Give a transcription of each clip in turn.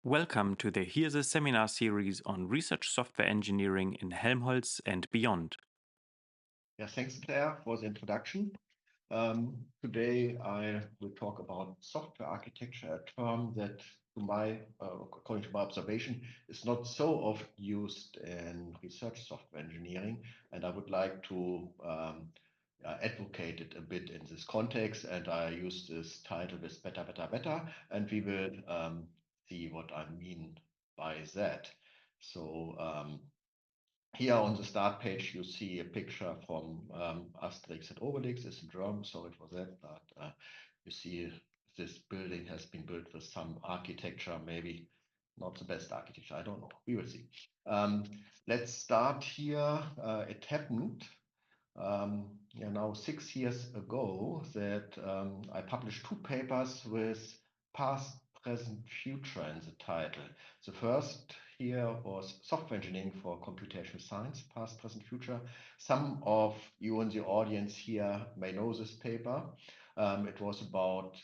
Welcome to the HiRSE-Seminar series on research software engineering in Helmholtz and beyond. Yeah, thanks, Claire, for the introduction. Today I will talk about software architecture, a term that, according to my observation, is not so often used in research software engineering, and I would like to advocate it a bit in this context. And I use this title with better, better, better, and we will see what I mean by that. So. Here on the start page, you see a picture from Asterix and Obelix. It's in German, sorry for that, but you see this building has been built with some architecture, maybe not the best architecture, I don't know, we will see. Let's start here. It happened now 6 years ago that I published 2 papers with past, present, future in the title. The first here was software engineering for computational science, past, present, future. Some of you in the audience here may know this paper. It was about,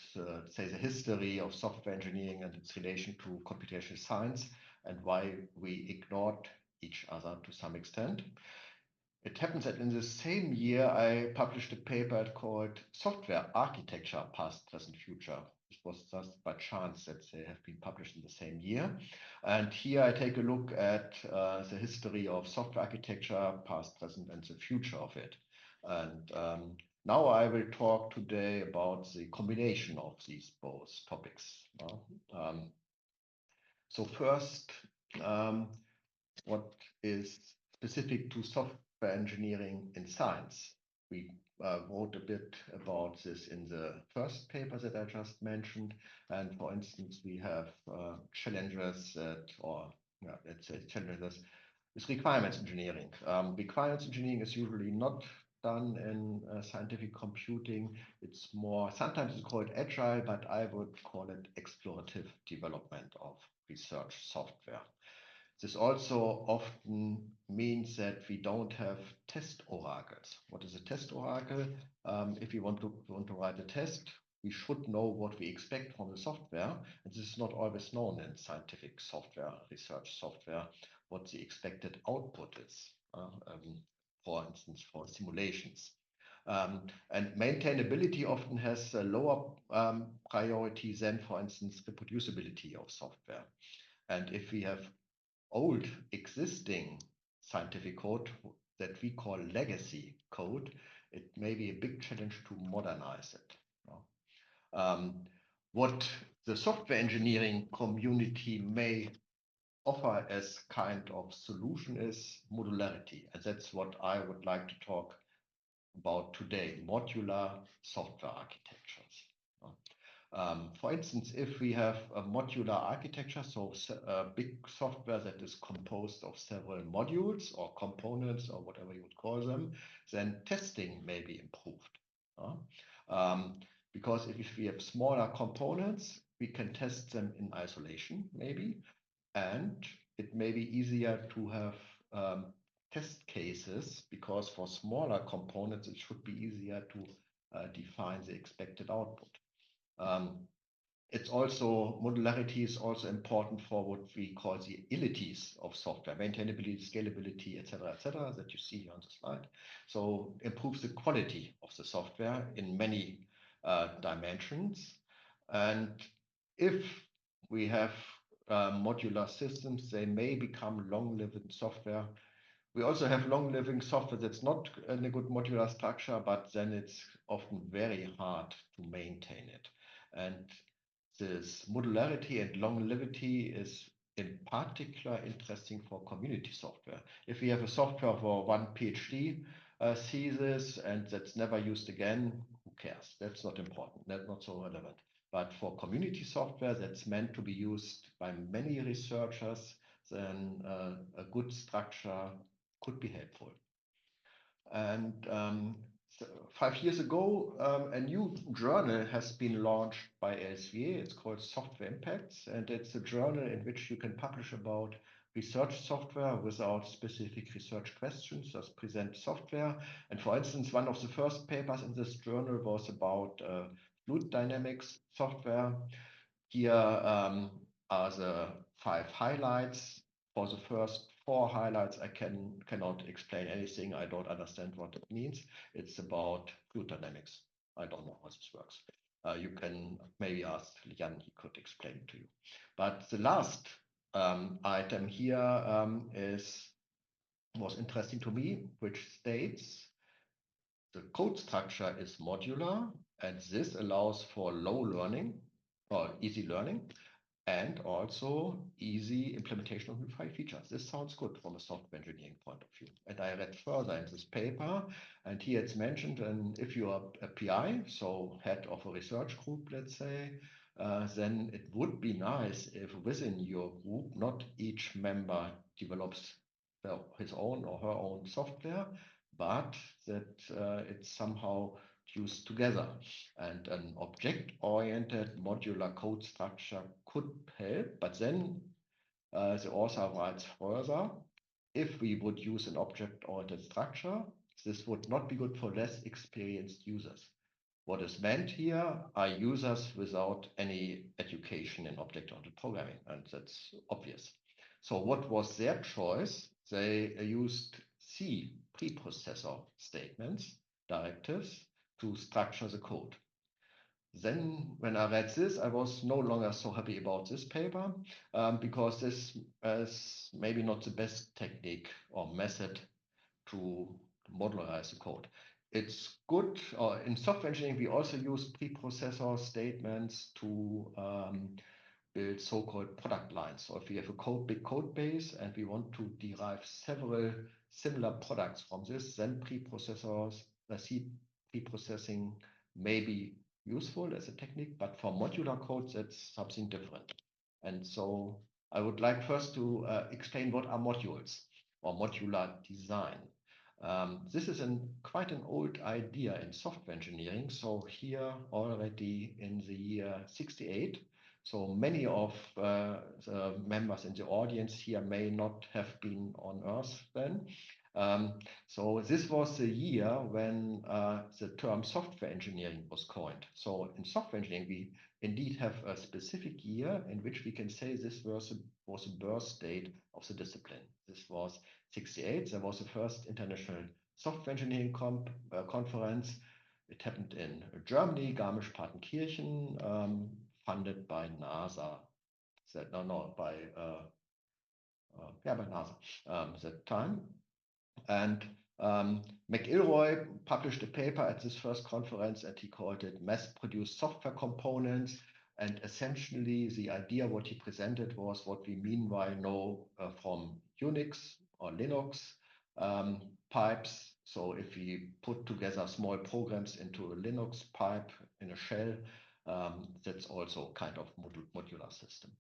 say, the history of software engineering and its relation to computational science and why we ignored each other to some extent. It happens that in the same year, I published a paper called Software Architecture, Past, Present, Future. This was just by chance that they have been published in the same year. And here I take a look at the history of software architecture, past, present, and the future of it. And now I will talk today about the combination of these both topics. So first, what is specific to software engineering in science? We wrote a bit about this in the first paper that I just mentioned. And for instance, we have challenges let's say challenges with requirements engineering. Requirements engineering is usually not done in scientific computing. It's more, sometimes it's called agile, but I would call it explorative development of research software. This also often means that we don't have test oracles. What is a test oracle? If we want to write a test, we should know what we expect from the software. And this is not always known in scientific software, research software, what the expected output is, for instance, for simulations. And maintainability often has a lower priority than, for instance, reproducibility of software. And if we have old existing scientific code that we call legacy code, it may be a big challenge to modernize it. What the software engineering community may offer as kind of solution is modularity. And that's what I would like to talk about today, modular software architectures. For instance, if we have a modular architecture, so a big software that is composed of several modules or components or whatever you would call them, then testing may be improved. Because if we have smaller components, we can test them in isolation, maybe, and it may be easier to have test cases, because for smaller components, it should be easier to define the expected output. It's also, modularity is also important for what we call the ilities of software, maintainability, scalability, etc., that you see here on the slide. So improves the quality of the software in many dimensions. And if we have modular systems, they may become long-living software. We also have long-living software that's not in a good modular structure, but then it's often very hard to maintain it. And this modularity and longevity is in particular interesting for community software. If we have a software for one PhD thesis and that's never used again, who cares? That's not important, that's not so relevant. But for community software that's meant to be used by many researchers, then a good structure could be helpful. And 5 years ago, a new journal has been launched by LSVA. It's called Software Impacts, and it's a journal in which you can publish about research software without specific research questions, just present software. And for instance, one of the first papers in this journal was about fluid dynamics software. Here, are the 5 highlights. For the first 4 highlights, I cannot explain anything. I don't understand what it means. It's about fluid dynamics. I don't know how this works. You can maybe ask Jan, he could explain it to you. But the last item here was interesting to me, which states the code structure is modular, and this allows for low learning or easy learning and also easy implementation of new features. This sounds good from a software engineering point of view. And I read further in this paper, and here it's mentioned, and if you are a PI, so head of a research group, let's say, then it would be nice if within your group, not each member develops his own or her own software, but that it's somehow used together. And an object-oriented modular code structure could help, but then the author writes further, if we would use an object-oriented structure, this would not be good for less experienced users. What is meant here are users without any education in object-oriented programming, and that's obvious. So what was their choice? They used C preprocessor statements, directives, to structure the code. Then when I read this, I was no longer so happy about this paper because this is maybe not the best technique or method to modularize the code. It's good, in software engineering, we also use preprocessor statements to build so-called product lines. So if we have a big code base and we want to derive several similar products from this, then C preprocessing may be useful as a technique, but for modular code, that's something different. And so I would like first to explain what are modules or modular design. This is quite an old idea in software engineering. So here already in the year 68, so many of the members in the audience here may not have been on Earth then. So this was the year when the term software engineering was coined. So in software engineering, we indeed have a specific year in which we can say this was a birth date of the discipline. This was 68. There was the first international software engineering conference. It happened in Germany, Garmisch-Partenkirchen, funded by NASA. By NASA that time. And McIlroy published a paper at this first conference, and he called it mass-produced software components. And essentially, the idea what he presented was what we meanwhile know from Unix or Linux pipes. So if we put together small programs into a Linux pipe in a shell, that's also kind of modular system.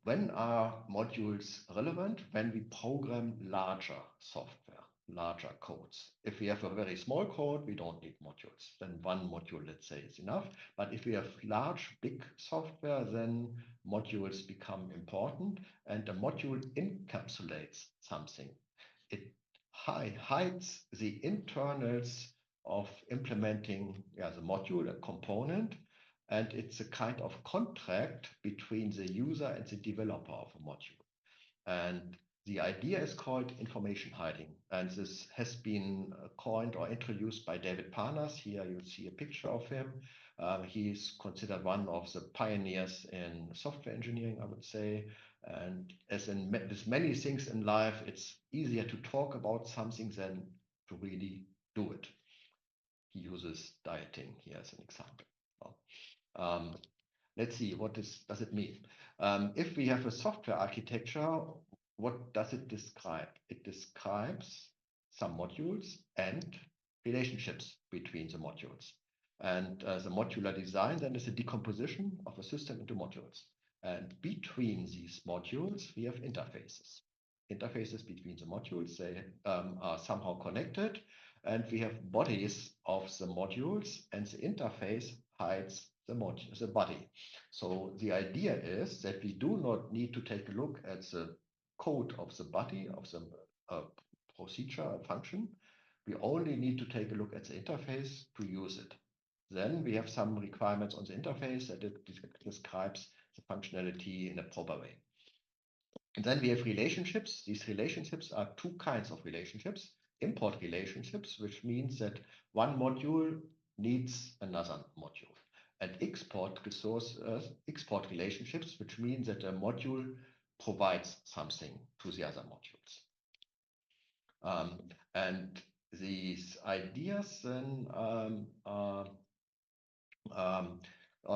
When are modules relevant? When we program larger software, larger codes. If we have a very small code, we don't need modules. Then one module, let's say, is enough. But if we have large, big software, then modules become important. And a module encapsulates something. It hides the internals of implementing the module, a component, and it's a kind of contract between the user and the developer of a module. And the idea is called information hiding. And this has been coined or introduced by David Parnas. Here you see a picture of him. He's considered one of the pioneers in software engineering, I would say. And as in with many things in life, it's easier to talk about something than to really do it. He uses dieting here as an example. Let's see, what does it mean? If we have a software architecture, what does it describe? It describes some modules and relationships between the modules. And the modular design then is a decomposition of a system into modules. And between these modules, we have interfaces. Interfaces between the modules, they are somehow connected. And we have bodies of the modules, and the interface hides the body. So the idea is that we do not need to take a look at the code of the body of the procedure function. We only need to take a look at the interface to use it. Then we have some requirements on the interface that it describes the functionality in a proper way. And then we have relationships. These relationships are two kinds of relationships. Import relationships, which means that one module needs another module. And export relationships, which means that a module provides something to the other modules. And these ideas then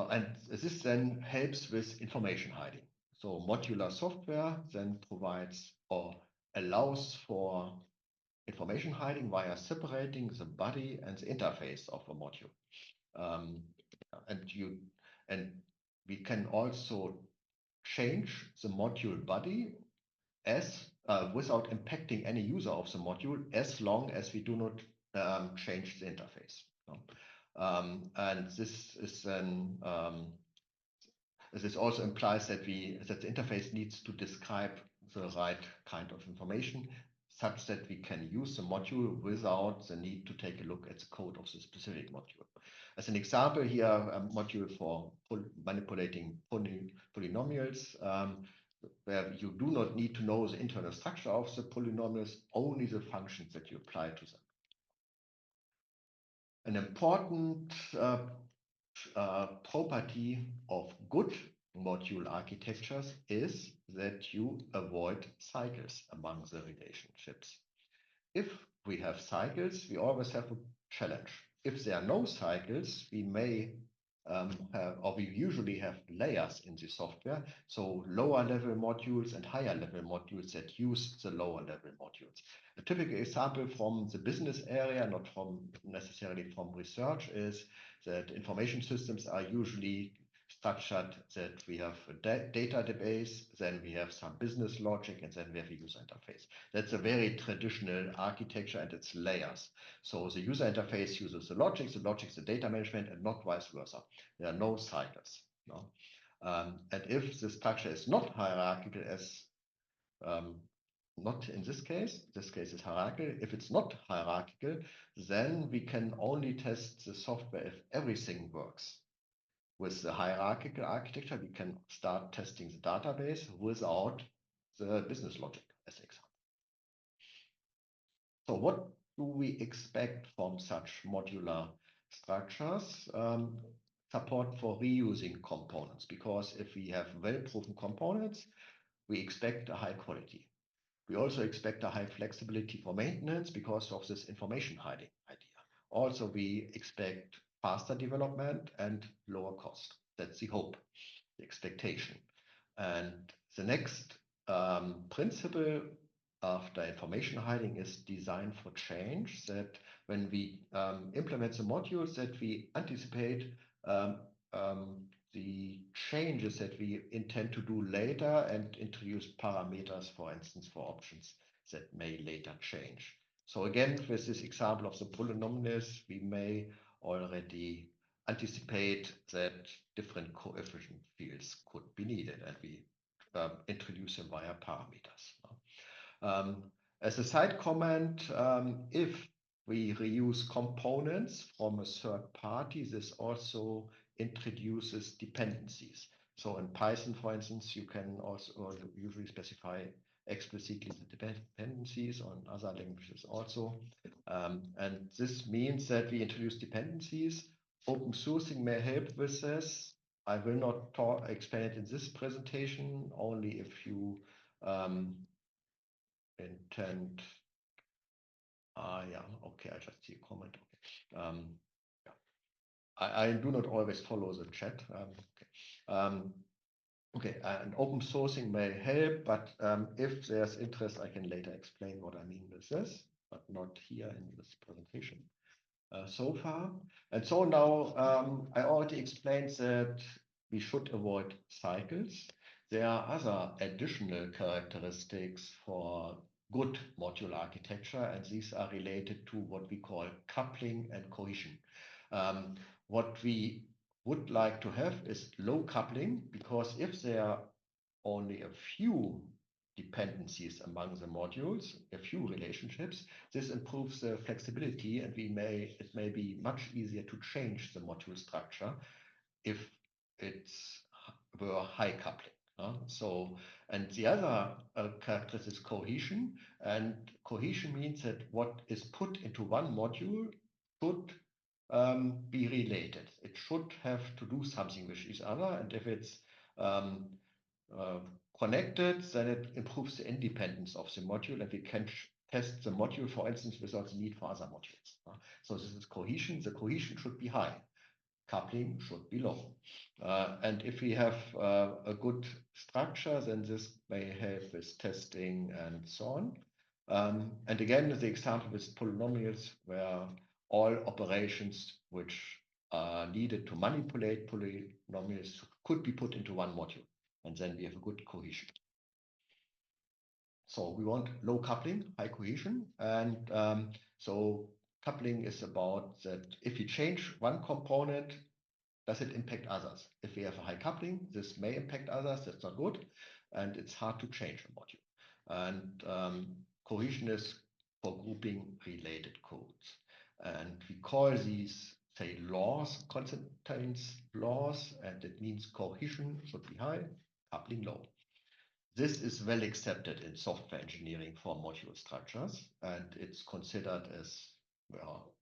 and this then helps with information hiding. So modular software then provides or allows for information hiding via separating the body and the interface of a module. And we can also change the module body as without impacting any user of the module, as long as we do not change the interface. And this is then this also implies that the interface needs to describe the right kind of information, such that we can use the module without the need to take a look at the code of the specific module. As an example here, a module for manipulating polynomials, where you do not need to know the internal structure of the polynomials, only the functions that you apply to them. An important property of good module architectures is that you avoid cycles among the relationships. If we have cycles, we always have a challenge. If there are no cycles, we may or we usually have layers in the software, so lower level modules and higher level modules that use the lower level modules. A typical example from the business area, not from necessarily from research, is that information systems are usually structured that we have a database, then we have some business logic, and then we have a user interface. That's a very traditional architecture and it's layers. So the user interface uses the logic the data management, and not vice versa. There are no cycles. No? And if the structure is not hierarchical, as not in this case is hierarchical. If it's not hierarchical, then we can only test the software if everything works. With the hierarchical architecture, we can start testing the database without the business logic, as an example. So what do we expect from such modular structures? Support for reusing components, because if we have well-proven components, we expect a high quality. We also expect a high flexibility for maintenance because of this information hiding idea. Also, we expect faster development and lower cost. That's the hope, the expectation. And the next principle after information hiding is design for change, that when we implement the modules, that we anticipate the changes that we intend to do later and introduce parameters, for instance, for options that may later change. So again, with this example of the polynomials, we may already anticipate that different coefficient fields could be needed, and we introduce them via parameters. As a side comment, if we reuse components from a third party, this also introduces dependencies. So in Python, for instance, you can also usually specify explicitly the dependencies, on other languages also. And this means that we introduce dependencies. Open sourcing may help with this. I will not explain it in this presentation, only if you intend. Yeah, okay, I just see a comment. Okay. Yeah. I do not always follow the chat. Okay, and open sourcing may help, but if there's interest, I can later explain what I mean with this, but not here in this presentation so far. And so now I already explained that we should avoid cycles. There are other additional characteristics for good module architecture, and these are related to what we call coupling and cohesion. What we would like to have is low coupling, because if there are only a few dependencies among the modules, a few relationships. This improves the flexibility, and it may be much easier to change the module structure if it's were high coupling. And the other characteristic is cohesion, and cohesion means that what is put into one module should be related. It should have to do something with each other, and if it's connected, then it improves the independence of the module, and we can test the module, for instance, without the need for other modules. So this is cohesion. The cohesion should be high. Coupling should be low. And if we have a good structure, then this may help with testing and so on. And again, the example with polynomials, where all operations which are needed to manipulate polynomials could be put into one module, and then we have a good cohesion. So we want low coupling, high cohesion, and so coupling is about that if you change one component, does it impact others? If we have a high coupling, this may impact others, that's not good, and it's hard to change a module. And cohesion is for grouping related codes. And we call these, say, laws, constants laws, and it means cohesion should be high, coupling low. This is well accepted in software engineering for module structures, and it's considered as, well,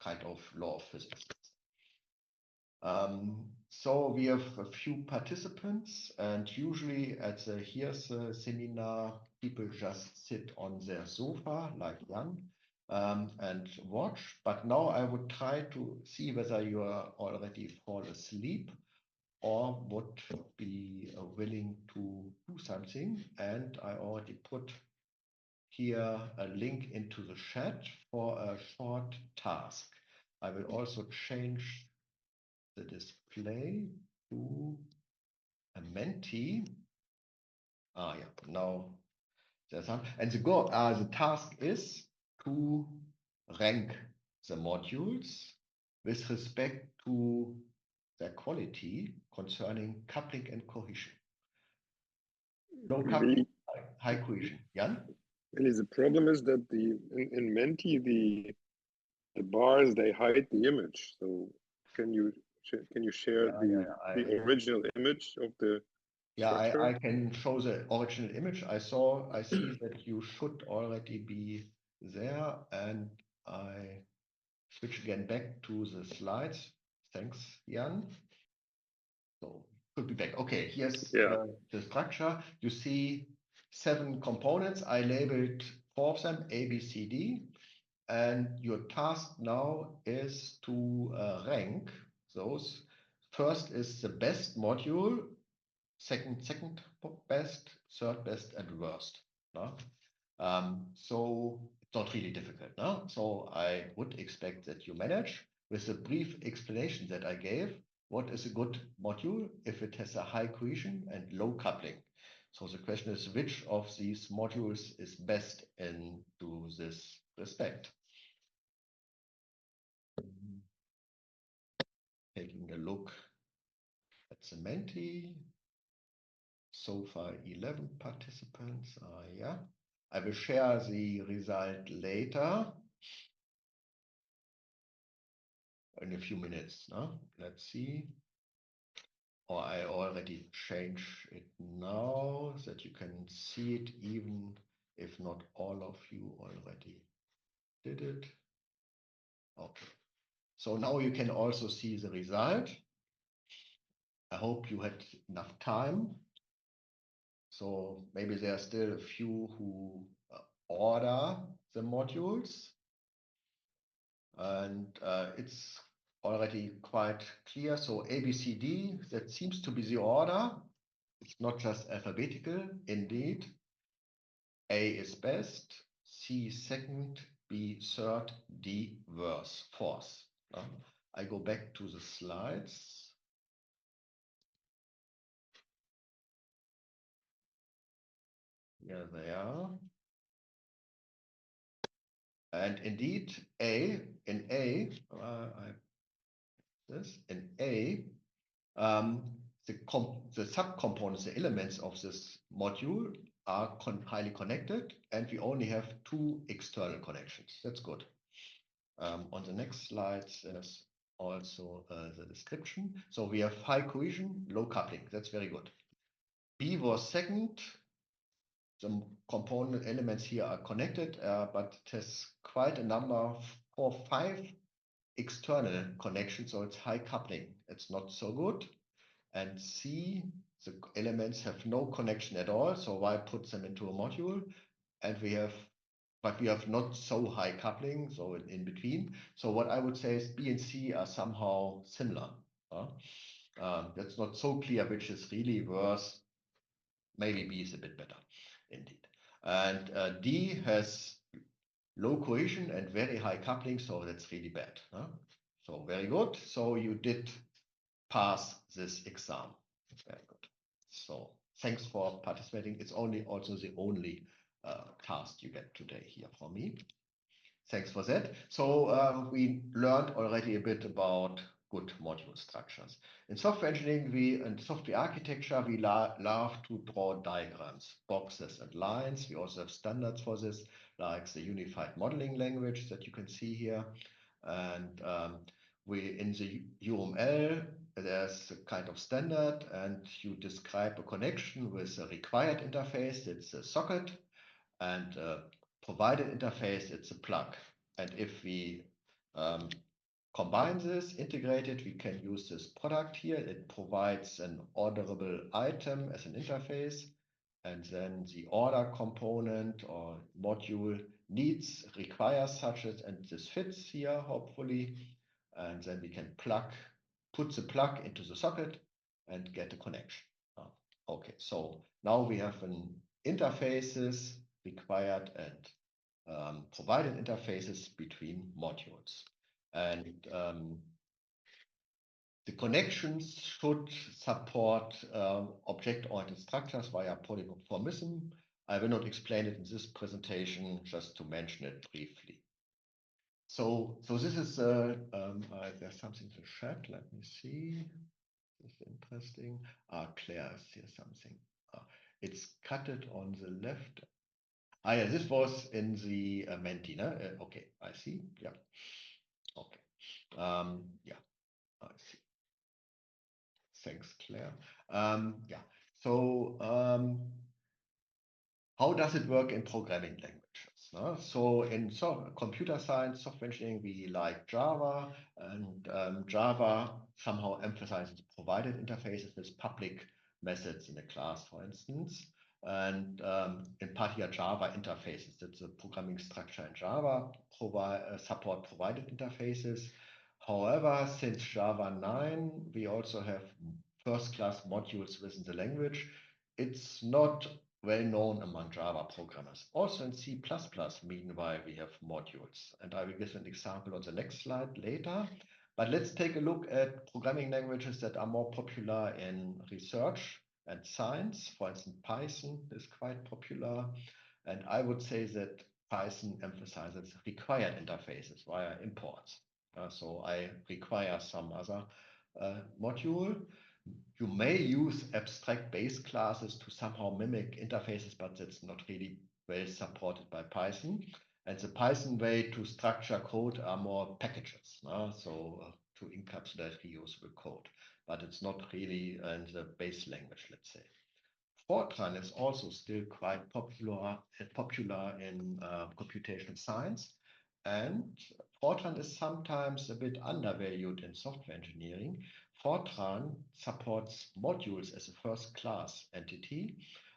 kind of law of physics. So we have a few participants, and usually at the HiRSE-Seminar, people just sit on their sofa like Jan and watch. But now I would try to see whether you are already fall asleep or would be willing to do something. And I already put here a link into the chat for a short task. I will also change the display to a Menti. Yeah, now there's some. And the task is to rank the modules with respect to their quality concerning coupling and cohesion. Low coupling, high cohesion. Jan? Really, the problem is that in Menti the bars, they hide the image. So can you share the original image of the structure? I can show the original image. I see that you should already be there, and I switch again back to the slides. Thanks, Jan. So could be back. Okay, here's the structure. You see 7 components. I labeled 4 of them, A, B, C, D. And your task now is to rank those. First is the best module, second best, third best, and worst. No? So it's not really difficult. No? So I would expect that you manage with the brief explanation that I gave. What is a good module if it has a high cohesion and low coupling? So the question is, which of these modules is best into this respect? Taking a look at the Menti. So far 11 participants. Yeah, I will share the result later in a few minutes. No? Let's see. Or I already change it now that you can see it, even if not all of you already did it. Okay. So now you can also see the result. I hope you had enough time. So maybe there are still a few who order the modules, and it's already quite clear. So A, B, C, D, that seems to be the order. It's not just alphabetical, indeed. A is best, C second, B third, D fourth. I go back to the slides. Here they are. And indeed, in A, the subcomponents, the elements of this module are highly connected, and we only have 2 external connections. That's good. On the next slides, there's also the description. So we have high cohesion, low coupling. That's very good. B was second. The component elements here are connected, but it has quite a number of 4, 5 external connections, so it's high coupling. It's not so good. And C, the elements have no connection at all, so why put them into a module? And we have not so high coupling, so in between. So what I would say is B and C are somehow similar. That's not so clear which is really worse. Maybe B is a bit better, indeed. And D has low cohesion and very high coupling, so that's really bad. So very good. So you did pass this exam. Very good. So thanks for participating. It's also the only task you get today here from me. Thanks for that. So we learned already a bit about good module structures. In software engineering, and software architecture, we love to draw diagrams, boxes and lines. We also have standards for this, like the unified modeling language that you can see here. And in the UML, there's a kind of standard, and you describe a connection with a required interface. It's a socket, and provided interface, it's a plug. And if we combine this, integrate it, we can use this product here. It provides an orderable item as an interface. And then the order component or module requires such as, and this fits here, hopefully. And then we can put the plug into the socket and get a connection. Okay, so now we have an interfaces required and provided interfaces between modules. And the connections should support object-oriented structures via polymorphism. I will not explain it in this presentation, just to mention it briefly. So this is, there's something in the chat, let me see. This is interesting. Claire sees something. It's cutted on the left. Yeah, this was in the Menti, no? Okay, I see. Yeah. Okay. Yeah, I see. Thanks, Claire. Yeah. So how does it work in programming languages? So in computer science, software engineering, we like Java, and Java somehow emphasizes provided interfaces with public methods in a class, for instance. And in particular, Java interfaces. That's a programming structure in Java, support provided interfaces. However, since Java 9, we also have first-class modules within the language. It's not well known among Java programmers. Also in C++, meanwhile, we have modules. And I will give an example on the next slide later. But let's take a look at programming languages that are more popular in research and science. For instance, Python is quite popular. And I would say that Python emphasizes required interfaces via imports. So I require some other module. You may use abstract base classes to somehow mimic interfaces, but that's not really well supported by Python. And the Python way to structure code are more packages, so to encapsulate reusable code. But it's not really in the base language, let's say. Fortran is also still quite popular in computational science. And Fortran is sometimes a bit undervalued in software engineering. Fortran supports modules as a first-class entity,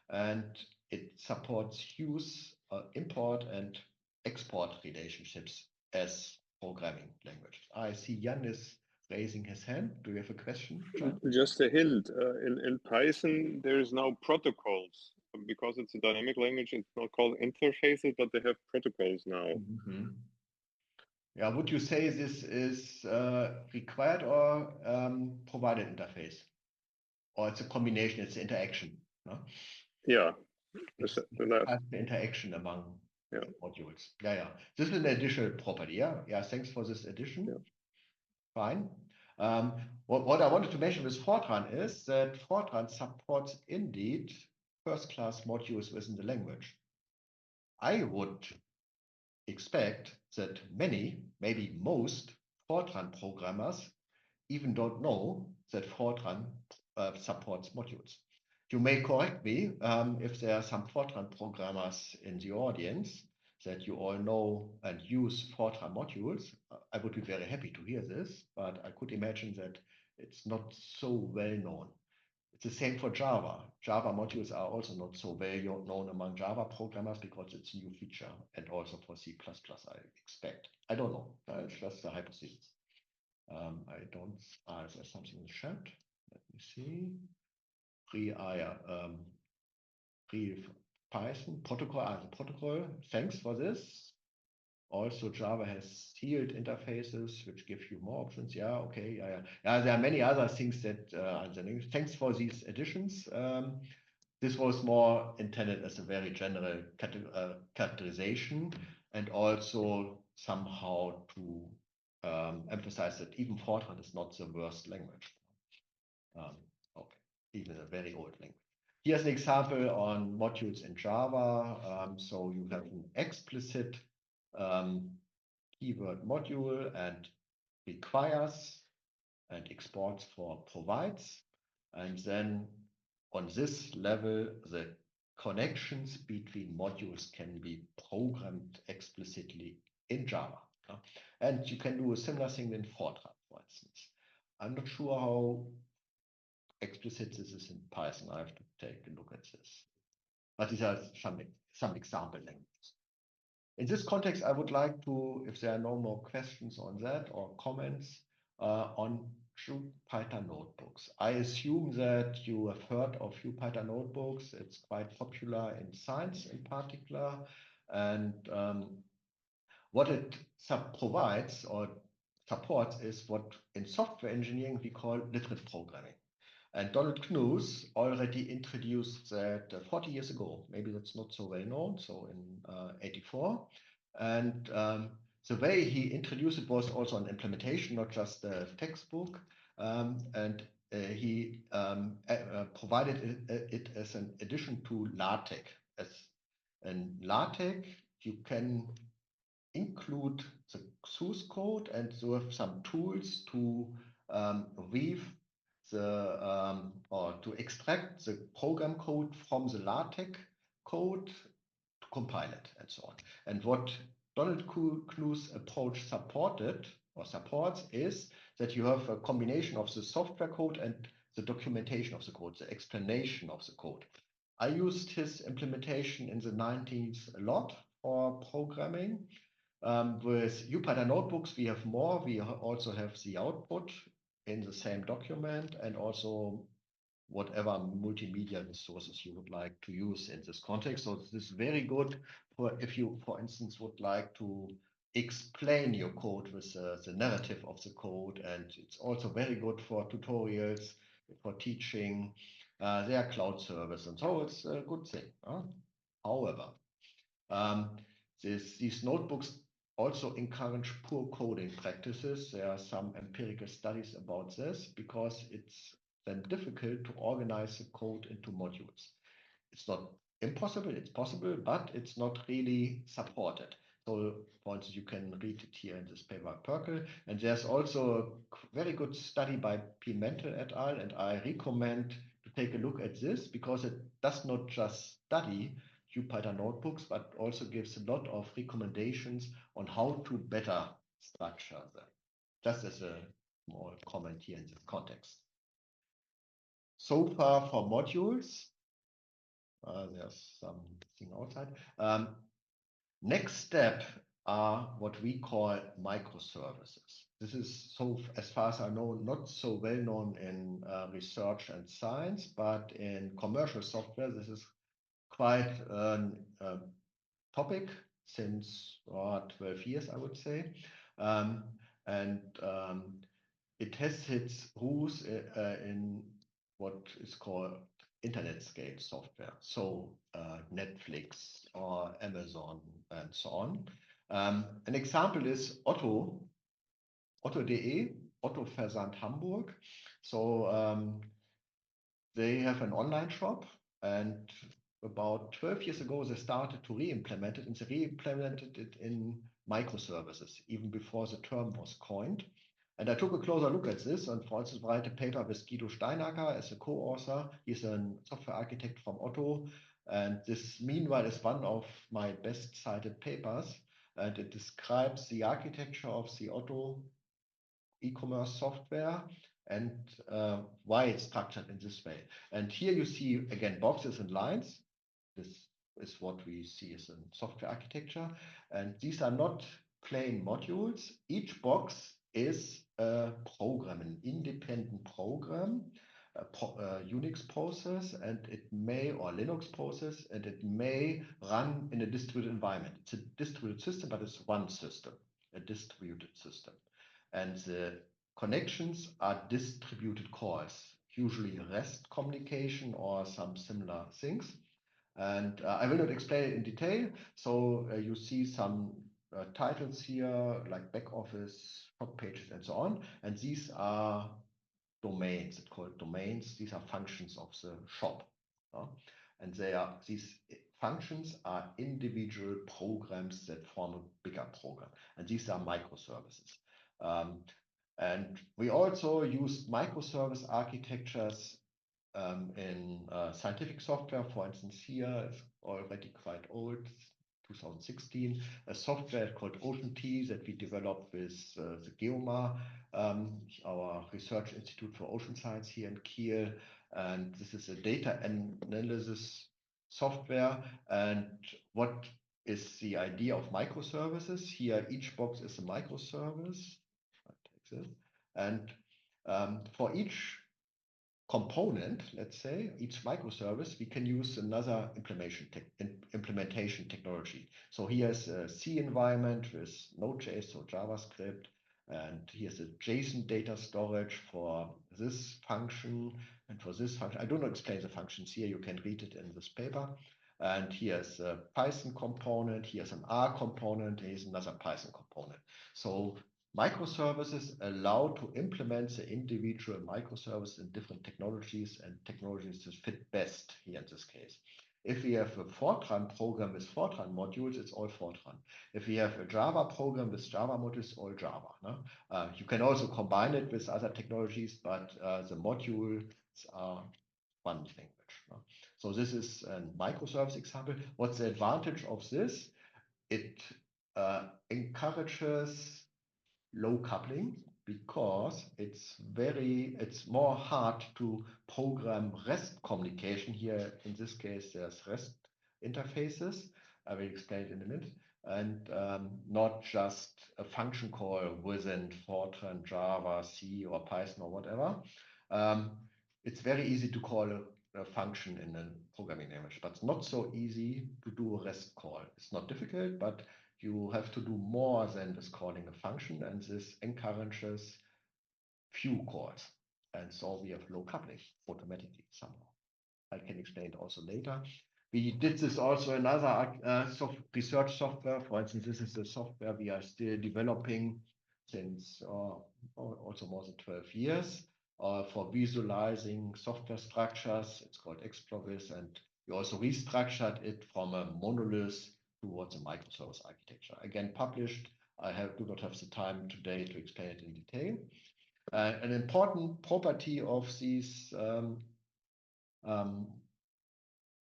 and it supports use, import and export relationships as programming language. I see Jan is raising his hand. Do you have a question, Jan? Just a hint. In Python, there is now protocols. Because it's a dynamic language, it's not called interfaces, but they have protocols now. Mm-hmm. Yeah, would you say this is required or provided interface? Or it's a combination, it's interaction, no? Yeah. It's the interaction among modules. Yeah. This is an additional property, yeah? Thanks for this addition. Yeah. Fine. What I wanted to mention with Fortran is that Fortran supports indeed first-class modules within the language. I would expect that many, maybe most, Fortran programmers even don't know that Fortran supports modules. You may correct me if there are some Fortran programmers in the audience that you all know and use Fortran modules. I would be very happy to hear this, but I could imagine that it's not so well known. It's the same for Java. Java modules are also not so well known among Java programmers because it's a new feature, and also for C++, I expect. I don't know. It's just a hypothesis. I don't. There's something in the chat. Let me see. Free Python protocol. The protocol. Thanks for this. Also, Java has sealed interfaces, which give you more options. Yeah, okay, yeah. There are many other things that thanks for these additions. This was more intended as a very general characterization, and also somehow to emphasize that even Fortran is not the worst language. Okay, even a very old language. Here's an example on modules in Java. So you have an explicit keyword module and requires and exports for provides. And then on this level, the connections between modules can be programmed explicitly in Java. And you can do a similar thing in Fortran, for instance. I'm not sure how explicit this is in Python. I have to take a look at this. But these are some example languages. In this context, I would like to, if there are no more questions on that or comments, on Jupyter notebooks. I assume that you have heard of Jupyter notebooks. It's quite popular in science in particular. And what it provides or supports is what in software engineering we call literate programming. And Donald Knuth already introduced that 40 years ago. Maybe that's not so well known, so in 84. And the way he introduced it was also an implementation, not just a textbook. And he provided it as an addition to LaTeX. In LaTeX, you can include the source code and so have some tools to weave or to extract the program code from the LaTeX code to compile it and so on. And what Donald Knuth's approach supported or supports is that you have a combination of the software code and the documentation of the code, the explanation of the code. I used his implementation in the 90s a lot for programming. With Jupyter notebooks, we have more. We also have the output in the same document and also whatever multimedia resources you would like to use in this context. So this is very good for if you, for instance, would like to explain your code with the narrative of the code. And it's also very good for tutorials, for teaching. Their cloud service, and so it's a good thing. However, these notebooks also encourage poor coding practices. There are some empirical studies about this because it's then difficult to organize the code into modules. It's not impossible, it's possible, but it's not really supported. So, for instance, you can read it here in this paper, Perkel. And there's also a very good study by Pimentel et al. And I recommend to take a look at this because it does not just study Jupyter notebooks, but also gives a lot of recommendations on how to better structure them. Just as a small comment here in this context. So far for modules. There's something outside. Next step are what we call microservices. This is, so as far as I know, not so well known in research and science, but in commercial software, this is quite a topic since 12 years, I would say. It has its roots in what is called internet scale software. So Netflix or Amazon and so on. An example is Otto.de, Otto Versand Hamburg. So they have an online shop And about 12 years ago, they started to re-implement it, and they re-implemented it in microservices, even before the term was coined. And I took a closer look at this, and for instance, write a paper with Guido Steinacker as a co-author. He's a software architect from Otto, and this, meanwhile, is one of my best cited papers, and it describes the architecture of the Otto e-commerce software and why it's structured in this way. And here you see, again, boxes and lines. This is what we see as a software architecture. And these are not plain modules. Each box is a program, an independent program, a Unix process, and it may, or Linux process, and it may run in a distributed environment. It's a distributed system, but it's one system, a distributed system. And the connections are distributed calls, usually REST communication or some similar things. And I will not explain it in detail. So you see some titles here, like back office, top pages, and so on. And these are domains. It's called domains. These are functions of the shop. And these functions are individual programs that form a bigger program. And these are microservices. And we also use microservice architectures in scientific software. For instance, here is already quite old, 2016, a software called OceanT that we developed with the GEOMA, our research institute for ocean science here in Kiel. And this is a data analysis software. And what is the idea of microservices? Here, each box is a microservice. And for each component, let's say, each microservice, we can use another implementation technology. So here's a C environment with Node.js or JavaScript, and here's a JSON data storage for this function and for this function. I do not explain the functions here. You can read it in this paper. And here's a Python component, here's an R component, here's another Python component. So microservices allow to implement the individual microservices in different technologies, and technologies that fit best here in this case. If we have a Fortran program with Fortran modules, it's all Fortran. If we have a Java program with Java modules, it's all Java. No? You can also combine it with other technologies, but the modules are one language. No? So this is a microservice example. What's the advantage of this? It encourages low coupling because it's more hard to program REST communication. Here, in this case, there's REST interfaces. I will explain it in a minute. And not just a function call within Fortran, Java, C, or Python, or whatever. It's very easy to call a function in a programming language, but it's not so easy to do a REST call. It's not difficult, but you have to do more than just calling a function, and this encourages few calls. And so we have low coupling automatically somehow. I can explain it also later. We did this also in other research software. For instance, this is the software we are still developing since also more than 12 years for visualizing software structures. It's called Explovis, and we also restructured it from a monolith towards a microservice architecture. Again, published. I do not have the time today to explain it in detail. An important property of these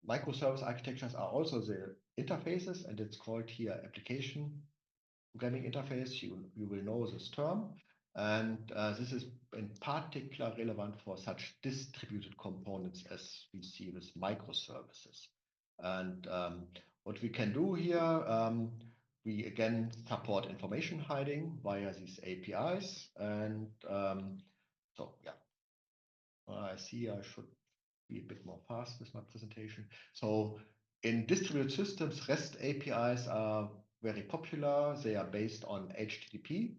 microservice architectures are also the interfaces, and it's called here application programming interface. You will know this term. And this is in particular relevant for such distributed components as we see with microservices. And what we can do here, we again support information hiding via these APIs. And so, yeah, I see I should be a bit more fast with my presentation. So in distributed systems, REST APIs are very popular. They are based on HTTP,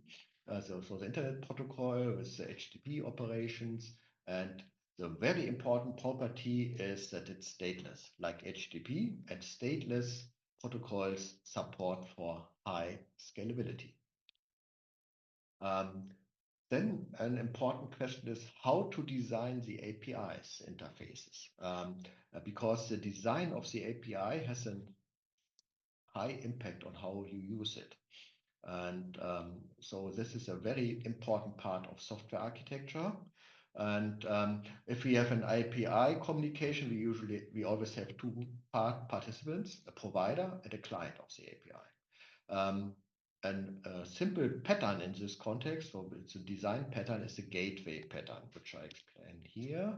so the Internet Protocol with the HTTP operations. And the very important property is that it's stateless, like HTTP, and stateless protocols support for high scalability. Then an important question is how to design the APIs interfaces, because the design of the API has a high impact on how you use it. And so this is a very important part of software architecture. And if we have an API communication, we always have two participants, a provider and a client of the API. And a simple pattern in this context, so it's a design pattern, is a gateway pattern, which I explain here.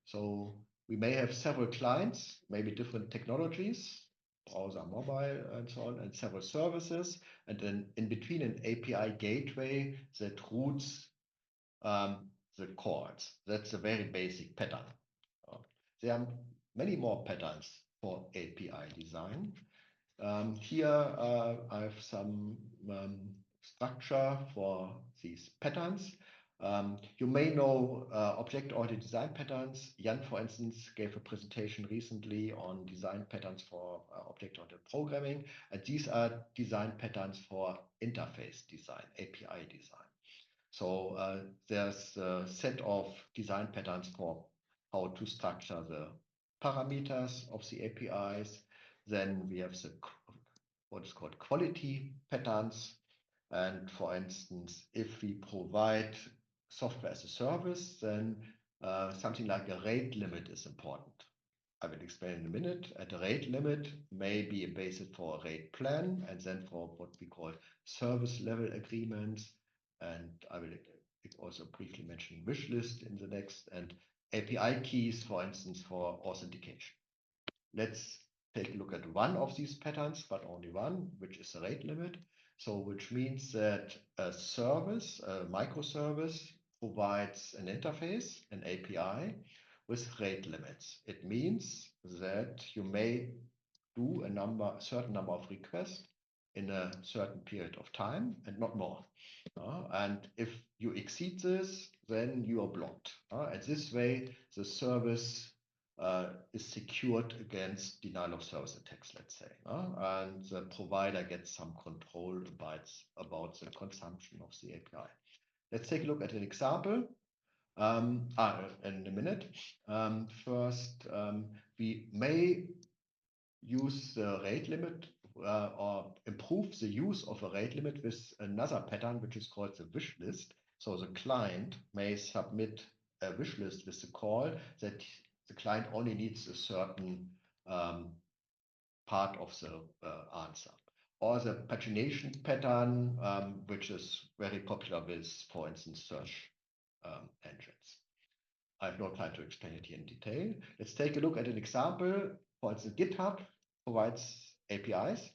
So we may have several clients, maybe different technologies, browser, mobile, and so on, and several services. And then in between an API gateway that routes the calls. That's a very basic pattern. There are many more patterns for API design. Here I have some structure for these patterns. You may know object-oriented design patterns. Jan, for instance, gave a presentation recently on design patterns for object-oriented programming. And these are design patterns for interface design, API design. So there's a set of design patterns for how to structure the parameters of the APIs. Then we have the what is called quality patterns. And for instance, if we provide software as a service, then something like a rate limit is important. I will explain in a minute. And the rate limit may be a basis for a rate plan, and then for what we call service level agreements. And I will also briefly mention wish list in the next, and API keys, for instance, for authentication. Let's take a look at one of these patterns, but only one, which is the rate limit. So which means that a service, a microservice, provides an interface, an API, with rate limits. It means that you may do a certain number of requests in a certain period of time and not more. And if you exceed this, then you are blocked. And this way, the service is secured against denial of service attacks, let's say. And the provider gets some control about the consumption of the API. Let's take a look at an example. In a minute. First, we may use the rate limit or improve the use of a rate limit with another pattern, which is called the wish list. So the client may submit a wish list with the call that the client only needs a certain part of the answer. Or the pagination pattern, which is very popular with, for instance, search engines. I have no time to explain it here in detail. Let's take a look at an example. For instance, GitHub provides APIs,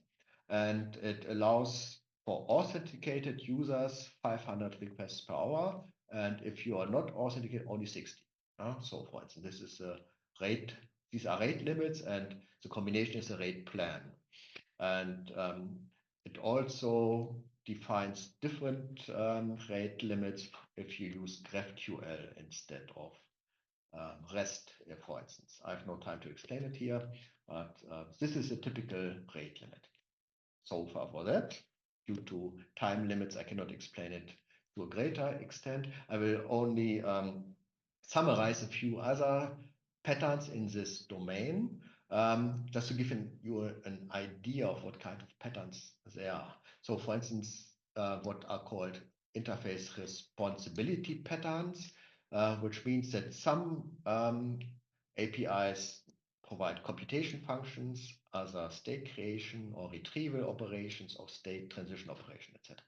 and it allows for authenticated users 500 requests per hour, and if you are not authenticated, only 60. So for instance, this is a rate. These are rate limits, and the combination is a rate plan. And it also defines different rate limits if you use GraphQL instead of REST, for instance. I have no time to explain it here, but this is a typical rate limit. So far for that, due to time limits, I cannot explain it to a greater extent. I will only summarize a few other patterns in this domain, just to give you an idea of what kind of patterns there are. So for instance, what are called interface responsibility patterns, which means that some APIs provide computation functions, other state creation or retrieval operations or state transition operation, etc.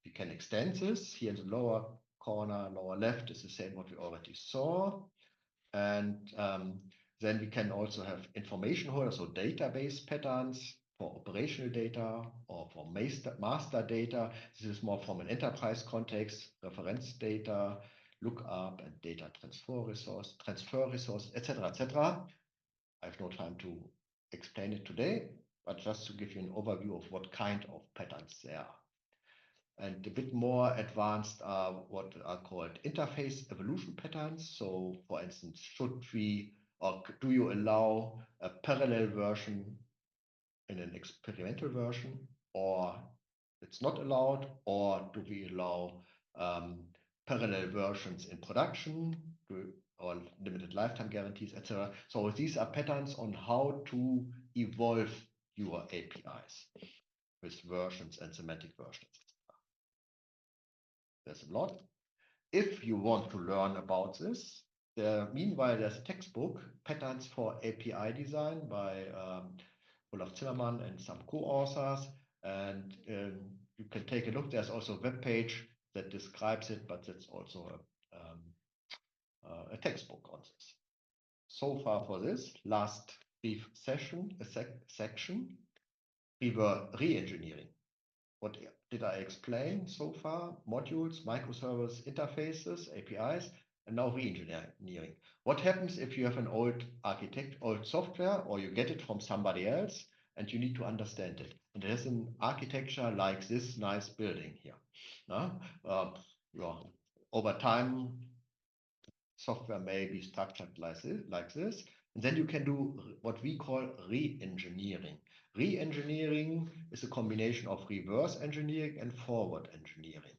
We can extend this. Here in the lower corner, lower left is the same what we already saw. And then we can also have information holders, so database patterns for operational data or for master data. This is more from an enterprise context, reference data, lookup and data transfer resource, etc., etc. I have no time to explain it today, but just to give you an overview of what kind of patterns there are. And a bit more advanced are what are called interface evolution patterns. So for instance, should we or do you allow a parallel version in an experimental version, or it's not allowed, or do we allow parallel versions in production, or limited lifetime guarantees, etc. So these are patterns on how to evolve your APIs with versions and semantic versions. There's a lot. If you want to learn about this, meanwhile, there's a textbook, Patterns for API Design by Wilhelm Zimmermann and some co-authors. And you can take a look. There's also a web page that describes it, but that's also a textbook on this. So far for this last brief section, we were re-engineering. What did I explain so far? Modules, microservice interfaces, APIs, and now re-engineering. What happens if you have an old software, or you get it from somebody else and you need to understand it? And there's an architecture like this nice building here. Over time, software may be structured like this. And then you can do what we call re-engineering. Re-engineering is a combination of reverse engineering and forward engineering.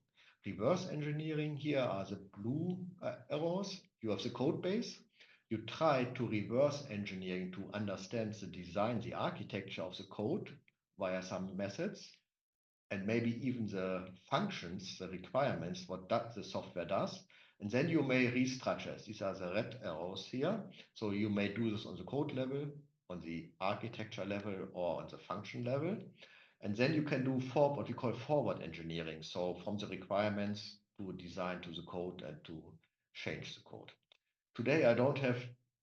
Reverse engineering, here are the blue arrows. You have the code base. You try to reverse engineering to understand the design, the architecture of the code via some methods, and maybe even the functions, the requirements, what the software does. And then you may restructure. These are the red arrows here. So you may do this on the code level, on the architecture level, or on the function level. And then you can do what we call forward engineering. So from the requirements to design to the code and to change the code. Today, I don't have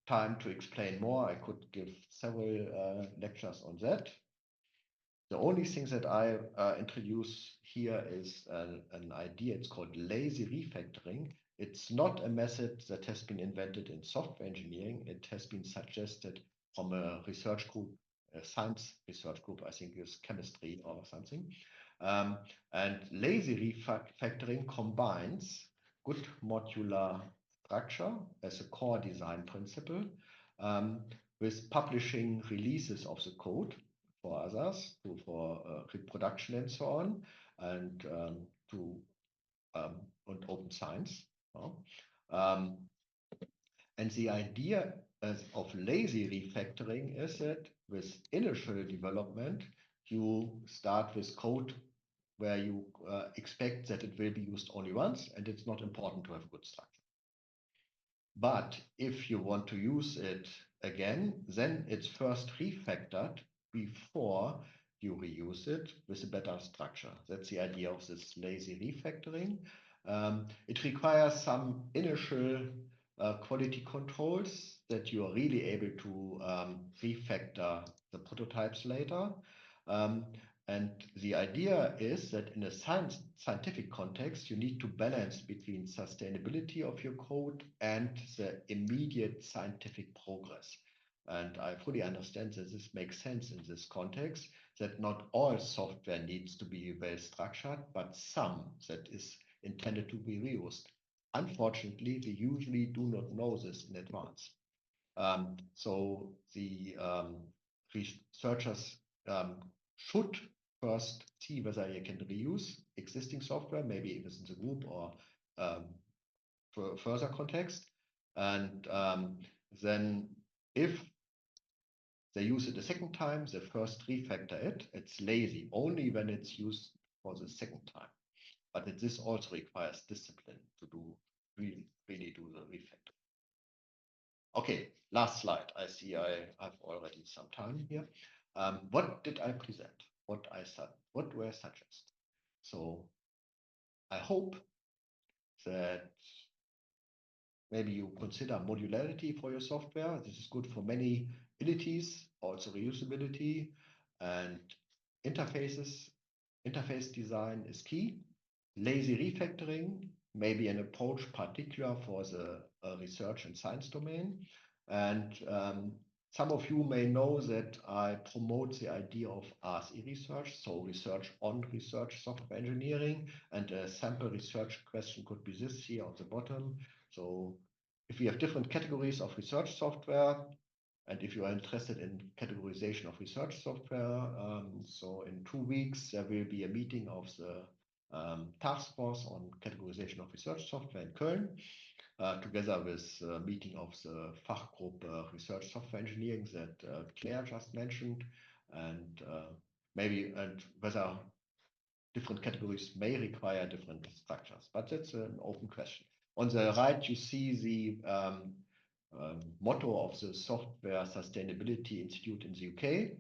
time to explain more. I could give several lectures on that. The only thing that I introduce here is an idea. It's called lazy refactoring. It's not a method that has been invented in software engineering. It has been suggested from a research group, a science research group, I think is chemistry or something. And lazy refactoring combines good modular structure as a core design principle with publishing releases of the code for others, for reproduction and so on, and and open science. And the idea of lazy refactoring is that with initial development, you start with code where you expect that it will be used only once, and it's not important to have a good structure. But if you want to use it again, then it's first refactored before you reuse it with a better structure. That's the idea of this lazy refactoring. It requires some initial quality controls that you are really able to refactor the prototypes later. And the idea is that in a scientific context, you need to balance between sustainability of your code and the immediate scientific progress. And I fully understand that this makes sense in this context, that not all software needs to be well structured, but some that is intended to be reused. Unfortunately, we usually do not know this in advance. So the researchers should first see whether you can reuse existing software, maybe within the group or for further context. And then if they use it a second time, they first refactor it. It's lazy only when it's used for the second time. But this also requires discipline to do really do the refactor. Okay, last slide. I see I have already some time here. What did I present? What were suggested? So I hope that maybe you consider modularity for your software. This is good for many abilities, also reusability, and interfaces. Interface design is key. Lazy refactoring may be an approach particular for the research and science domain. And some of you may know that I promote the idea of HiRSE research, so research on research software engineering, and a sample research question could be this here on the bottom. So if we have different categories of research software, and if you are interested in categorization of research software, so in 2 weeks, there will be a meeting of the task force on categorization of research software in Köln, together with a meeting of the Fachgruppe Research Software Engineering that Claire just mentioned, and whether different categories may require different structures, but that's an open question. On the right, you see the motto of the Software Sustainability Institute in the UK.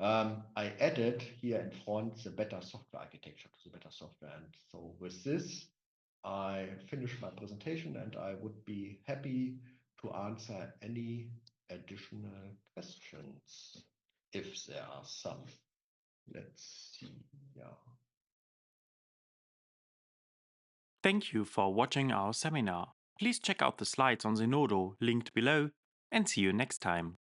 I added here in front the better software architecture to the better software. And so with this, I finish my presentation and I would be happy to answer any additional questions if there are some. Let's see. Yeah. Thank you for watching our seminar. Please check out the slides on Zenodo linked below and see you next time.